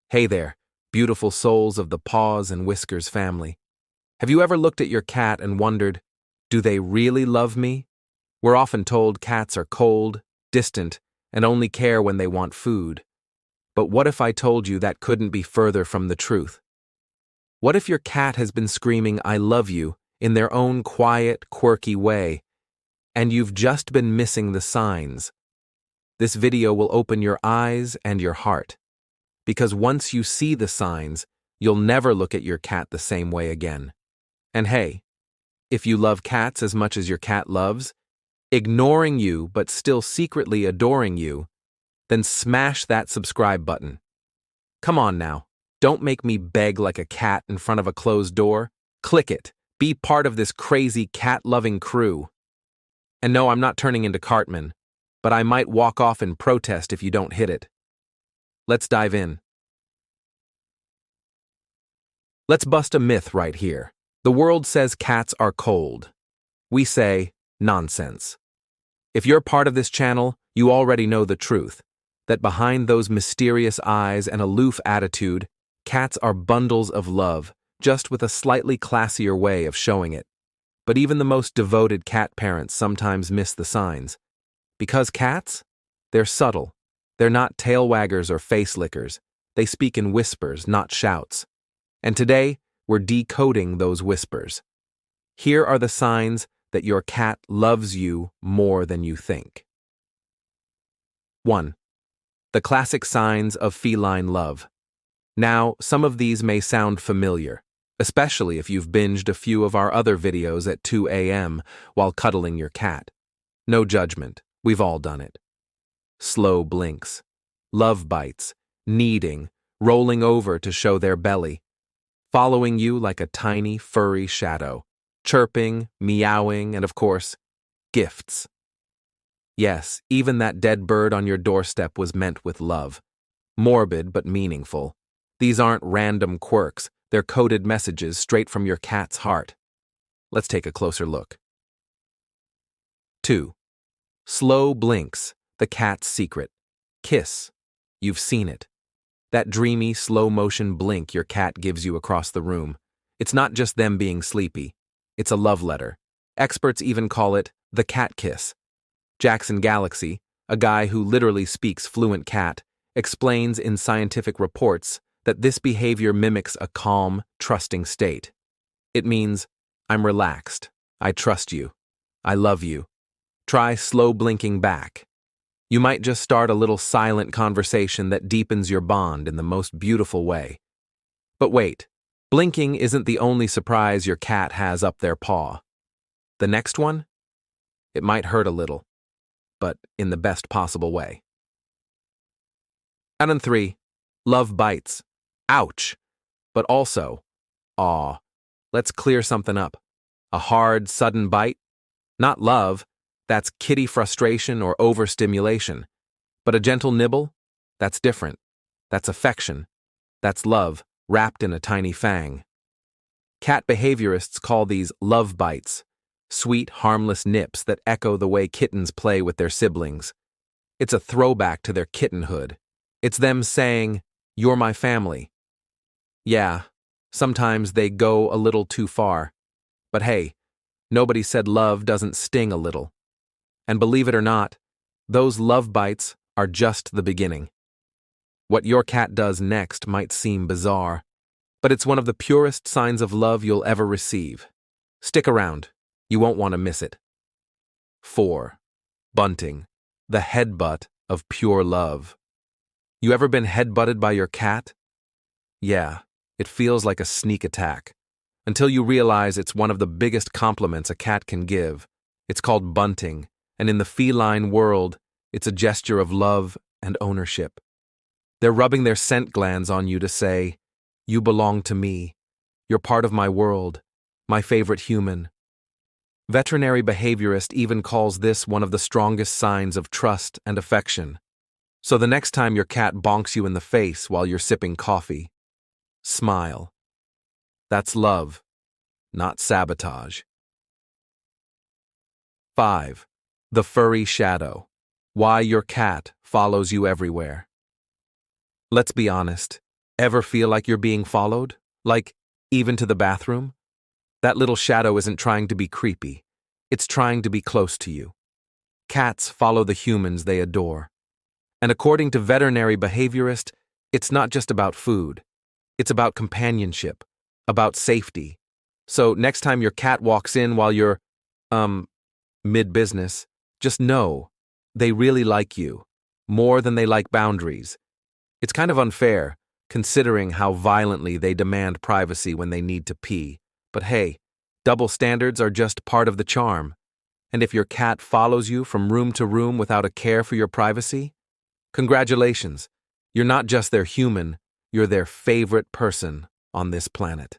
Hey there, beautiful souls of the Paws and Whiskers family. Have you ever looked at your cat and wondered, do they really love me? We're often told cats are cold, distant, and only care when they want food. But what if I told you that couldn't be further from the truth? What if your cat has been screaming, "I love you," in their own quiet, quirky way, and you've just been missing the signs? This video will open your eyes and your heart. Because once you see the signs, you'll never look at your cat the same way again. And hey, if you love cats as much as your cat loves, ignoring you but still secretly adoring you, then smash that subscribe button. Come on now, don't make me beg like a cat in front of a closed door. Click it. Be part of this crazy cat-loving crew. And no, I'm not turning into Cartman, but I might walk off in protest if you don't hit it. Let's dive in. Let's bust a myth right here. The world says cats are cold. We say, nonsense. If you're part of this channel, you already know the truth, that behind those mysterious eyes and aloof attitude, cats are bundles of love, just with a slightly classier way of showing it. But even the most devoted cat parents sometimes miss the signs. Because cats? They're subtle. They're not tail waggers or face lickers. They speak in whispers, not shouts. And today, we're decoding those whispers. Here are the signs that your cat loves you more than you think. 1. The classic signs of feline love. Now, some of these may sound familiar, especially if you've binged a few of our other videos at 2 a.m. while cuddling your cat. No judgment, we've all done it. Slow blinks, love bites, kneading, rolling over to show their belly, following you like a tiny, furry shadow, chirping, meowing, and of course, gifts. Yes, even that dead bird on your doorstep was meant with love. Morbid but meaningful. These aren't random quirks, they're coded messages straight from your cat's heart. Let's take a closer look. 2. Slow blinks. The cat's secret. Kiss. You've seen it. That dreamy, slow-motion blink your cat gives you across the room. It's not just them being sleepy. It's a love letter. Experts even call it the cat kiss. Jackson Galaxy, a guy who literally speaks fluent cat, explains in scientific reports that this behavior mimics a calm, trusting state. It means, I'm relaxed. I trust you. I love you. Try slow blinking back. You might just start a little silent conversation that deepens your bond in the most beautiful way. But wait, blinking isn't the only surprise your cat has up their paw. The next one? It might hurt a little, but in the best possible way. And 3, love bites. Ouch! But also, aw. Let's clear something up. A hard, sudden bite? Not love. That's kitty frustration or overstimulation. But a gentle nibble? That's different. That's affection. That's love, wrapped in a tiny fang. Cat behaviorists call these love bites, sweet, harmless nips that echo the way kittens play with their siblings. It's a throwback to their kittenhood. It's them saying, "You're my family." Yeah, sometimes they go a little too far. But hey, nobody said love doesn't sting a little. And believe it or not, those love bites are just the beginning. What your cat does next might seem bizarre, but it's one of the purest signs of love you'll ever receive. Stick around, you won't want to miss it. 4. Bunting, the headbutt of pure love. You ever been headbutted by your cat? Yeah, it feels like a sneak attack, until you realize it's one of the biggest compliments a cat can give. It's called bunting. And in the feline world, it's a gesture of love and ownership. They're rubbing their scent glands on you to say, "You belong to me. You're part of my world, my favorite human." Veterinary behaviorist even calls this one of the strongest signs of trust and affection. So the next time your cat bonks you in the face while you're sipping coffee, smile. That's love, not sabotage. 5. The furry shadow. Why your cat follows you everywhere. Let's be honest, Ever feel like you're being followed? Like, even to the bathroom? That little shadow isn't trying to be creepy. It's trying to be close to you. Cats follow the humans they adore. And according to veterinary behaviorists, it's not just about food. It's about companionship, about safety. So next time your cat walks in while you're, mid-business, just know they really like you, more than they like boundaries. It's kind of unfair, considering how violently they demand privacy when they need to pee. But hey, double standards are just part of the charm. And if your cat follows you from room to room without a care for your privacy, congratulations, you're not just their human, you're their favorite person on this planet.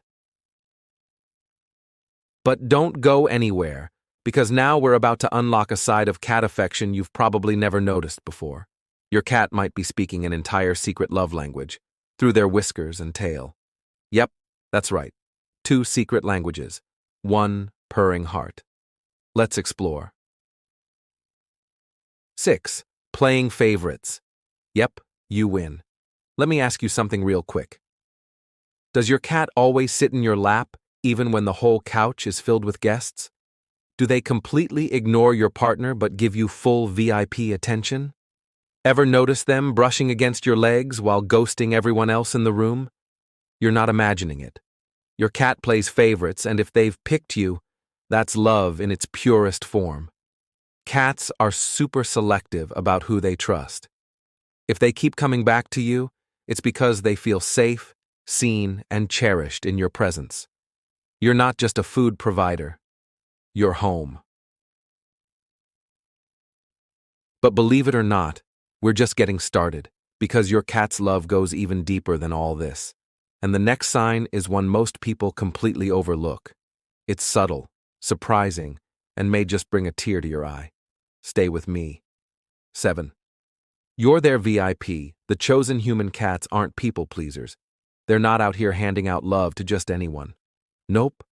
But don't go anywhere, because now we're about to unlock a side of cat affection you've probably never noticed before. Your cat might be speaking an entire secret love language, through their whiskers and tail. Yep, that's right. 2 secret languages, 1 purring heart. Let's explore. 6. Playing favorites. Yep, you win. Let me ask you something real quick. Does your cat always sit in your lap, even when the whole couch is filled with guests? Do they completely ignore your partner but give you full VIP attention? Ever notice them brushing against your legs while ghosting everyone else in the room? You're not imagining it. Your cat plays favorites, and if they've picked you, that's love in its purest form. Cats are super selective about who they trust. If they keep coming back to you, it's because they feel safe, seen, and cherished in your presence. You're not just a food provider. You're home. But believe it or not, we're just getting started, because your cat's love goes even deeper than all this. And the next sign is one most people completely overlook. It's subtle, surprising, and may just bring a tear to your eye. Stay with me. 7. You're their VIP. The chosen human cats aren't people pleasers. They're not out here handing out love to just anyone. Nope.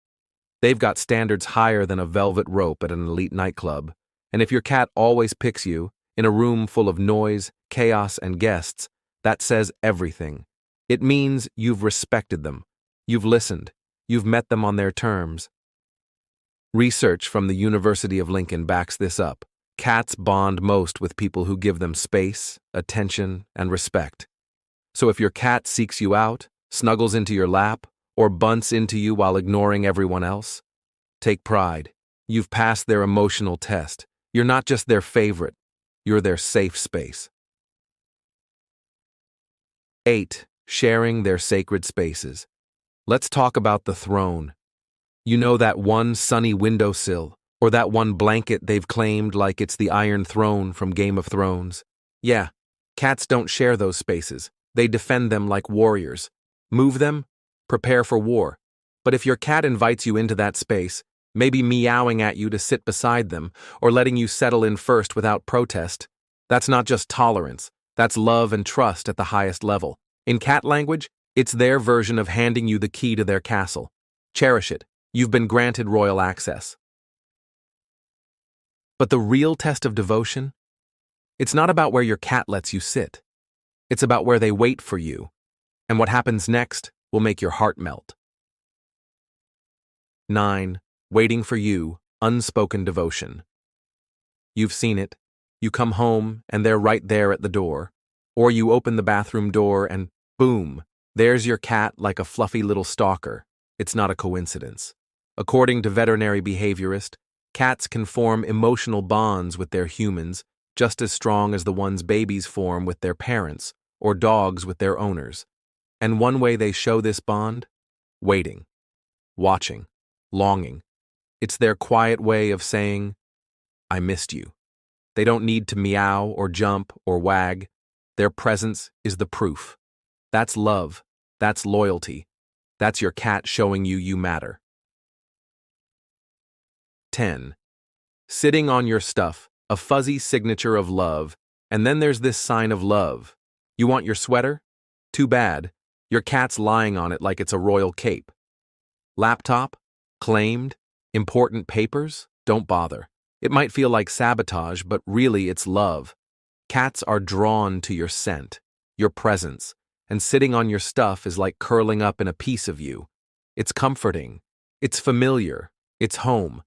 They've got standards higher than a velvet rope at an elite nightclub. And if your cat always picks you, in a room full of noise, chaos, and guests, that says everything. It means you've respected them, you've listened, you've met them on their terms. Research from the University of Lincoln backs this up. Cats bond most with people who give them space, attention, and respect. So if your cat seeks you out, snuggles into your lap, or bunts into you while ignoring everyone else, take pride. You've passed their emotional test. You're not just their favorite, you're their safe space. 8. Sharing their sacred spaces. Let's talk about the throne. You know, that one sunny windowsill, or that one blanket they've claimed like it's the Iron Throne from Game of Thrones. Yeah, cats don't share those spaces. They defend them like warriors. Move them, prepare for war. But if your cat invites you into that space, maybe meowing at you to sit beside them, or letting you settle in first without protest, that's not just tolerance, that's love and trust at the highest level. In cat language, it's their version of handing you the key to their castle. Cherish it. You've been granted royal access. But the real test of devotion? It's not about where your cat lets you sit. It's about where they wait for you. And what happens next will make your heart melt. 9. Waiting for you, unspoken devotion. You've seen it. You come home, and they're right there at the door. Or you open the bathroom door, and boom, there's your cat like a fluffy little stalker. It's not a coincidence. According to veterinary behaviorists, cats can form emotional bonds with their humans just as strong as the ones babies form with their parents or dogs with their owners. And one way they show this bond? Waiting, watching, longing. It's their quiet way of saying, I missed you. They don't need to meow or jump or wag. Their presence is the proof. That's love. That's loyalty. That's your cat showing you matter. 10. Sitting on your stuff, a fuzzy signature of love, and then there's this sign of love. You want your sweater? Too bad. Your cat's lying on it like it's a royal cape. Laptop? Claimed? Important papers? Don't bother. It might feel like sabotage, but really it's love. Cats are drawn to your scent, your presence, and sitting on your stuff is like curling up in a piece of you. It's comforting. It's familiar. It's home.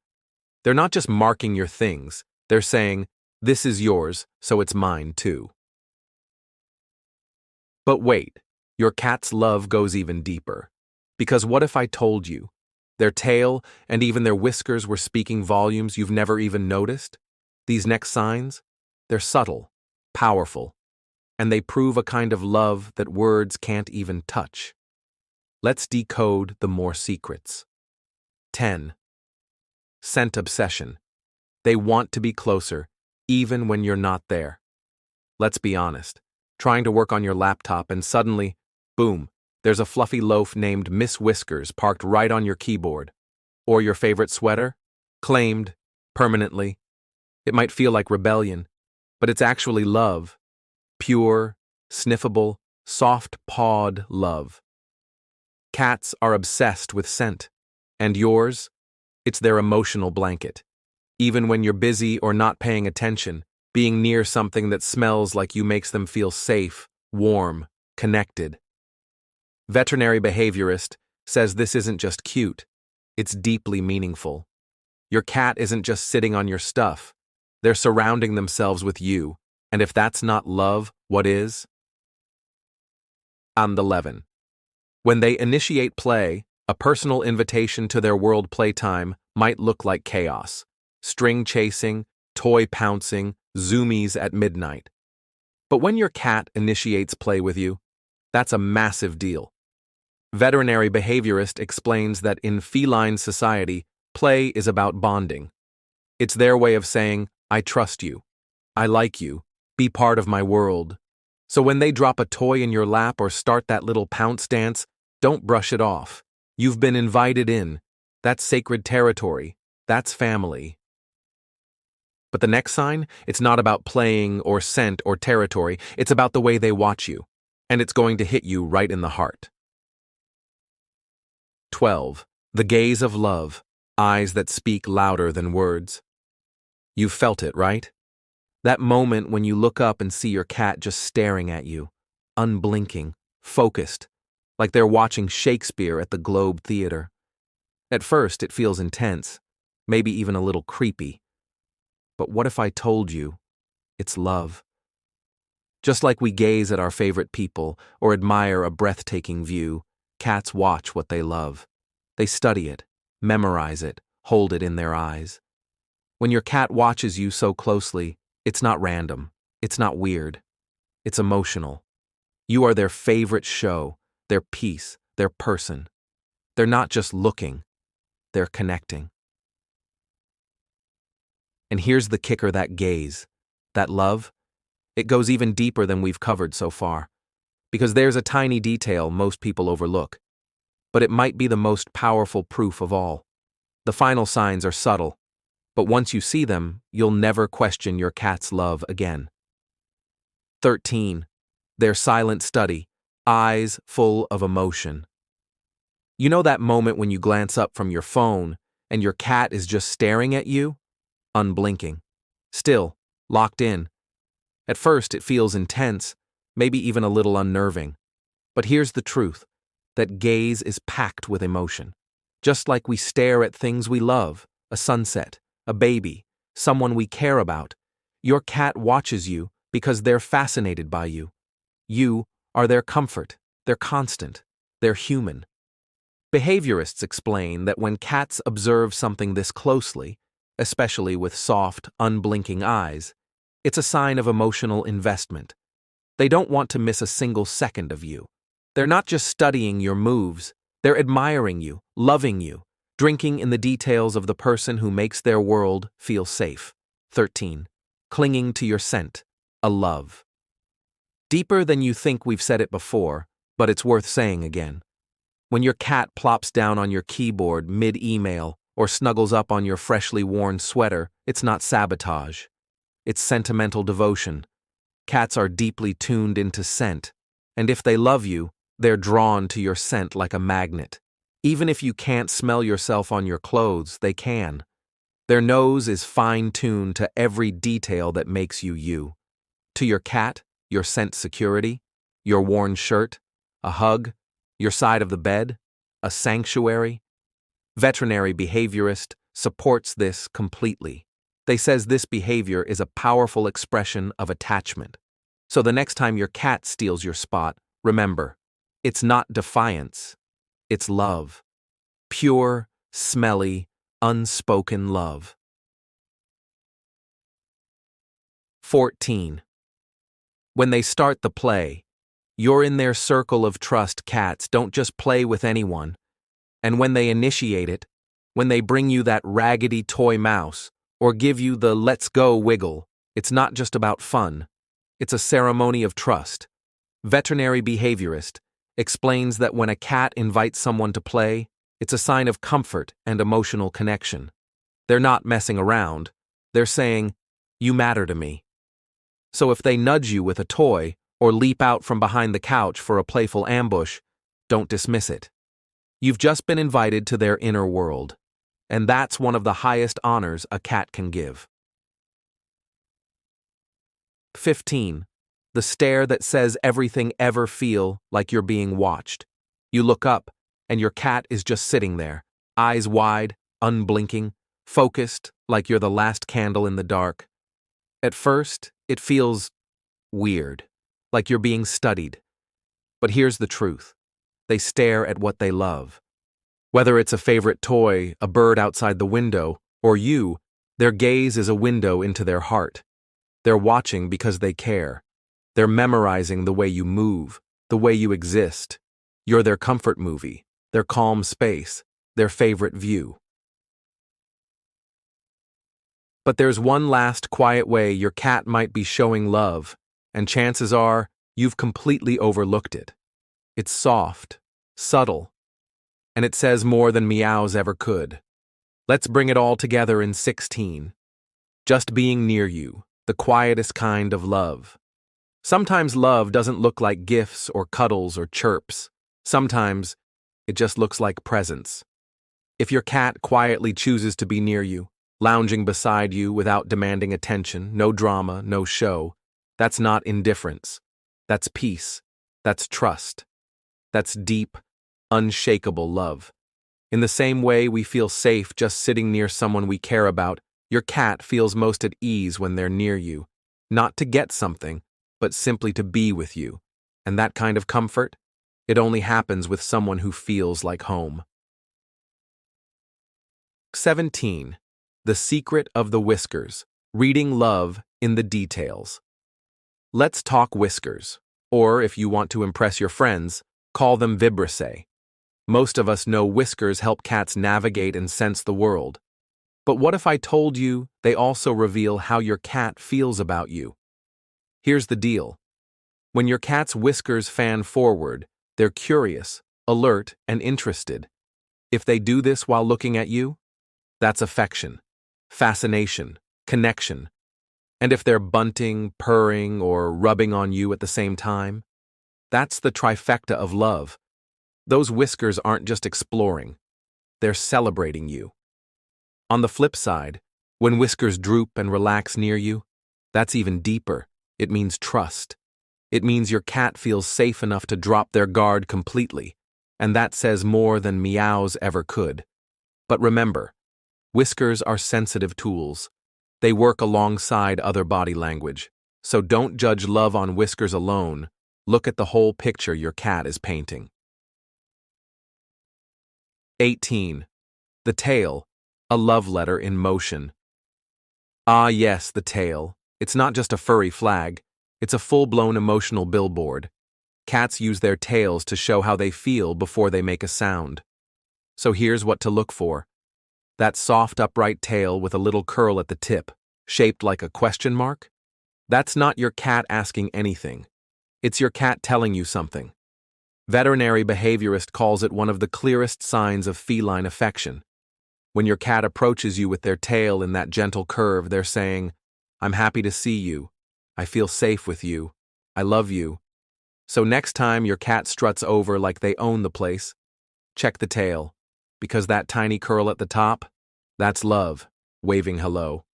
They're not just marking your things. They're saying, this is yours, so it's mine too. But wait, your cat's love goes even deeper. Because what if I told you? Their tail and even their whiskers were speaking volumes you've never even noticed? These next signs? They're subtle, powerful, and they prove a kind of love that words can't even touch. Let's decode the more secrets. 10. Scent obsession. They want to be closer, even when you're not there. Let's be honest. Trying to work on your laptop and suddenly, boom, there's a fluffy loaf named Miss Whiskers parked right on your keyboard. Or your favorite sweater? Claimed, permanently. It might feel like rebellion, but it's actually love. Pure, sniffable, soft-pawed love. Cats are obsessed with scent. And yours? It's their emotional blanket. Even when you're busy or not paying attention, being near something that smells like you makes them feel safe, warm, connected. Veterinary behaviorist says this isn't just cute, it's deeply meaningful. Your cat isn't just sitting on your stuff. They're surrounding themselves with you, and if that's not love, what is? And 11. When they initiate play, a personal invitation to their world playtime might look like chaos. String chasing, toy pouncing, zoomies at midnight. But when your cat initiates play with you, that's a massive deal. Veterinary behaviorist explains that in feline society, play is about bonding. It's their way of saying, I trust you. I like you. Be part of my world. So when they drop a toy in your lap or start that little pounce dance, don't brush it off. You've been invited in. That's sacred territory. That's family. But the next sign, it's not about playing or scent or territory. It's about the way they watch you. And it's going to hit you right in the heart. 12. The gaze of love. Eyes that speak louder than words. You've felt it, right? That moment when you look up and see your cat just staring at you, unblinking, focused, like they're watching Shakespeare at the Globe Theater. At first, it feels intense, maybe even a little creepy. But what if I told you it's love? Just like we gaze at our favorite people or admire a breathtaking view, cats watch what they love. They study it, memorize it, hold it in their eyes. When your cat watches you so closely, it's not random, it's not weird, it's emotional. You are their favorite show, their piece, their person. They're not just looking, they're connecting. And here's the kicker: that gaze, that love, it goes even deeper than we've covered so far. Because there's a tiny detail most people overlook. But it might be the most powerful proof of all. The final signs are subtle, but once you see them, you'll never question your cat's love again. 13. Their silent study, eyes full of emotion. You know that moment when you glance up from your phone and your cat is just staring at you? Unblinking. Still, locked in. At first, it feels intense, maybe even a little unnerving. But here's the truth. That gaze is packed with emotion. Just like we stare at things we love, a sunset, a baby, someone we care about, your cat watches you because they're fascinated by you. You are their comfort, their constant, their human. Behaviorists explain that when cats observe something this closely, especially with soft, unblinking eyes, it's a sign of emotional investment. They don't want to miss a single second of you. They're not just studying your moves, they're admiring you, loving you, drinking in the details of the person who makes their world feel safe. 13. Clinging to your scent, a love. Deeper than you think. We've said it before, but it's worth saying again. When your cat plops down on your keyboard mid-email or snuggles up on your freshly worn sweater, it's not sabotage. It's sentimental devotion. Cats are deeply tuned into scent, and if they love you, they're drawn to your scent like a magnet. Even if you can't smell yourself on your clothes, they can. Their nose is fine-tuned to every detail that makes you you. To your cat, your scent security, your worn shirt, A hug? Your side of the bed? A sanctuary? Veterinary behaviorist supports this completely. They says this behavior is a powerful expression of attachment. So the next time your cat steals your spot, remember, it's not defiance, it's love. Pure, smelly, unspoken love. 14. When they start the play, you're in their circle of trust. Cats don't just play with anyone. And when they initiate it, when they bring you that raggedy toy mouse, or give you the let's go wiggle, it's not just about fun. It's a ceremony of trust. Veterinary behaviorist explains that when a cat invites someone to play, it's a sign of comfort and emotional connection. They're not messing around. They're saying, "You matter to me." So if they nudge you with a toy or leap out from behind the couch for a playful ambush, don't dismiss it. You've just been invited to their inner world, and that's one of the highest honors a cat can give. 15. The stare that says everything. Ever feel like you're being watched? You look up, and your cat is just sitting there, eyes wide, unblinking, focused like you're the last candle in the dark. At first, it feels weird, like you're being studied. But here's the truth. They stare at what they love. Whether it's a favorite toy, a bird outside the window, or you, their gaze is a window into their heart. They're watching because they care. They're memorizing the way you move, the way you exist. You're their comfort movie, their calm space, their favorite view. But there's one last quiet way your cat might be showing love, and chances are you've completely overlooked it. It's soft, subtle, and it says more than meows ever could. Let's bring it all together in 16. Just being near you, the quietest kind of love. Sometimes love doesn't look like gifts or cuddles or chirps. Sometimes it just looks like presence. If your cat quietly chooses to be near you, lounging beside you without demanding attention, no drama, no show, that's not indifference. That's peace. That's trust. That's deep, unshakable love. In the same way we feel safe just sitting near someone we care about, your cat feels most at ease when they're near you, not to get something, but simply to be with you. And that kind of comfort, it only happens with someone who feels like home. 17. The secret of the whiskers. Reading love in the details. Let's talk whiskers, or if you want to impress your friends, call them vibrissae. Most of us know whiskers help cats navigate and sense the world. But what if I told you they also reveal how your cat feels about you? Here's the deal. When your cat's whiskers fan forward, they're curious, alert, and interested. If they do this while looking at you, that's affection, fascination, connection. And if they're bunting, purring, or rubbing on you at the same time, that's the trifecta of love. Those whiskers aren't just exploring, they're celebrating you. On the flip side, when whiskers droop and relax near you, that's even deeper. It means trust. It means your cat feels safe enough to drop their guard completely, and that says more than meows ever could. But remember, whiskers are sensitive tools. They work alongside other body language. So don't judge love on whiskers alone. Look at the whole picture your cat is painting. 18. The tail, a love letter in motion. Ah yes, the tail. It's not just a furry flag. It's a full-blown emotional billboard. Cats use their tails to show how they feel before they make a sound. So here's what to look for. That soft, upright tail with a little curl at the tip, shaped like a question mark? That's not your cat asking anything. It's your cat telling you something. Veterinary behaviorist calls it one of the clearest signs of feline affection. When your cat approaches you with their tail in that gentle curve, they're saying, "I'm happy to see you. I feel safe with you. I love you." So next time your cat struts over like they own the place, check the tail. Because that tiny curl at the top, that's love, waving hello.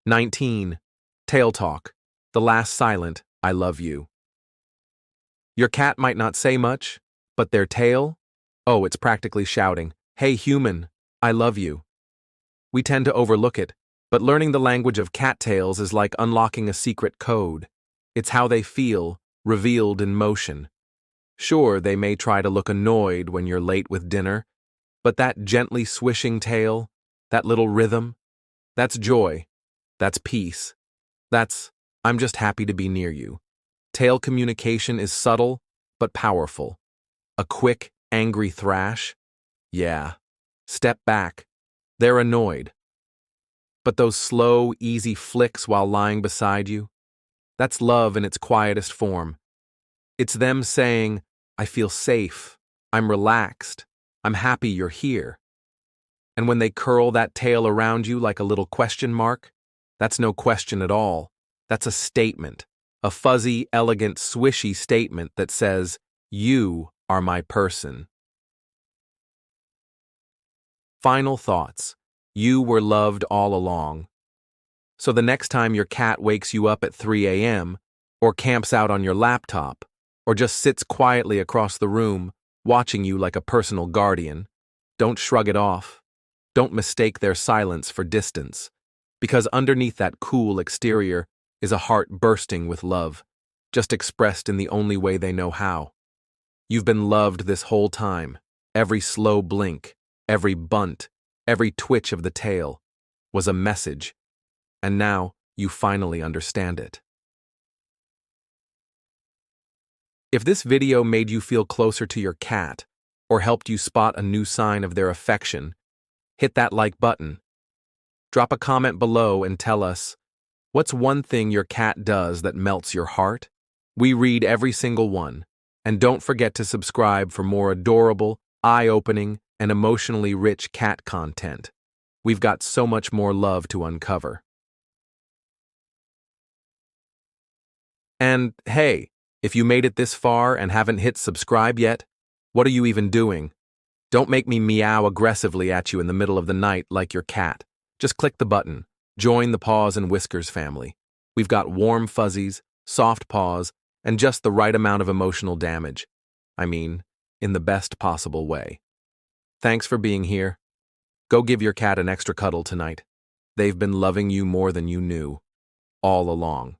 19. Tail talk, the last silent, I love you. Your cat might not say much, but their tail? Oh, it's practically shouting, "Hey human, I love you." We tend to overlook it, but learning the language of cattails is like unlocking a secret code. It's how they feel, revealed in motion. Sure, they may try to look annoyed when you're late with dinner, but that gently swishing tail, that little rhythm, that's joy, that's peace, that's, "I'm just happy to be near you." Tail communication is subtle, but powerful. A quick, angry thrash? Yeah. Step back. They're annoyed. But those slow, easy flicks while lying beside you? That's love in its quietest form. It's them saying, "I feel safe. I'm relaxed. I'm happy you're here." And when they curl that tail around you like a little question mark, that's no question at all. That's a statement. A fuzzy, elegant, swishy statement that says, "You are my person." Final thoughts. You were loved all along. So the next time your cat wakes you up at 3 a.m., or camps out on your laptop, or just sits quietly across the room, watching you like a personal guardian, don't shrug it off. Don't mistake their silence for distance, because underneath that cool exterior is a heart bursting with love, just expressed in the only way they know how. You've been loved this whole time. Every slow blink, every bunt, every twitch of the tail was a message, and now you finally understand it. If this video made you feel closer to your cat, or helped you spot a new sign of their affection, hit that like button. Drop a comment below and tell us, what's one thing your cat does that melts your heart? We read every single one, and don't forget to subscribe for more adorable, eye-opening, and emotionally rich cat content. We've got so much more love to uncover. And hey, if you made it this far and haven't hit subscribe yet, what are you even doing? Don't make me meow aggressively at you in the middle of the night like your cat. Just click the button. Join the Paws and Whiskers family. We've got warm fuzzies, soft paws, and just the right amount of emotional damage. I mean, in the best possible way. Thanks for being here. Go give your cat an extra cuddle tonight. They've been loving you more than you knew, all along.